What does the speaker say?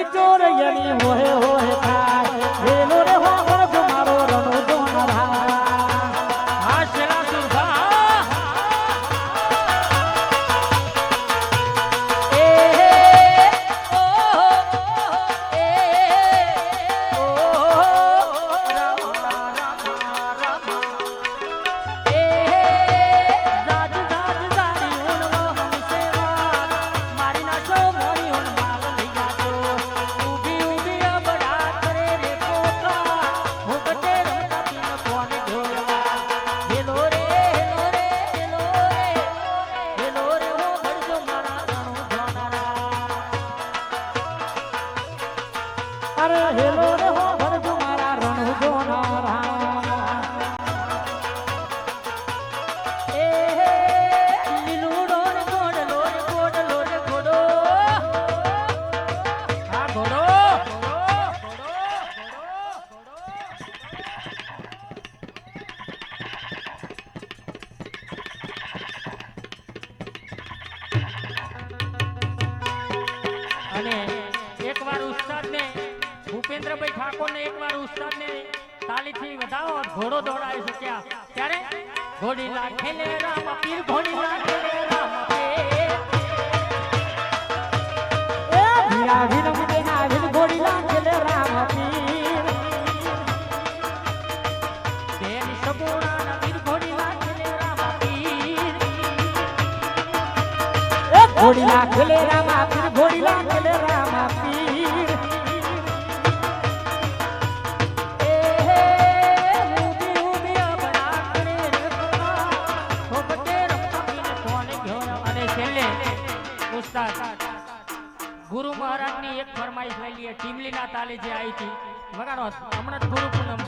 કી ચોર યની હોય હોય થાય વેલો રે હો ગરજ મારો રણો જોનરા હા શેલા સુરભા અરે હેલો રે હો ભરજુ મારા રણુ જોનારા એ લીલુડો ને ગોડલો રે ગોડલો રે ગોડો હા ગોડો અને એકવાર ઉસ્તાદને ભૂપેન્દ્રભાઈ ઠાકોરને એકવાર ઉસ્તાદને તાલીથી વધાવો ઘોડો દોડાવી શક્યા ત્યારે ઘોડી લાખે લે રામ પીર ઘોડી લાખે લે રામ પીર એ ભીરા ભીર મુજે ના ભીર ઘોડી લાંચલે રામ પીર દેન સગુણા ના પીર ઘોડી લાખે લે રામ પીર એ ઘોડી લાંચલે રામ પીર ઘોડી લાંચલે રામ પીર ગુરુ મહારાજ ની એક ફરમાઈશ લઈ લઈએ ટીમલીના તાલે જે આવી હતી વગાડો હમણાં જ ગુરુ પૂનમ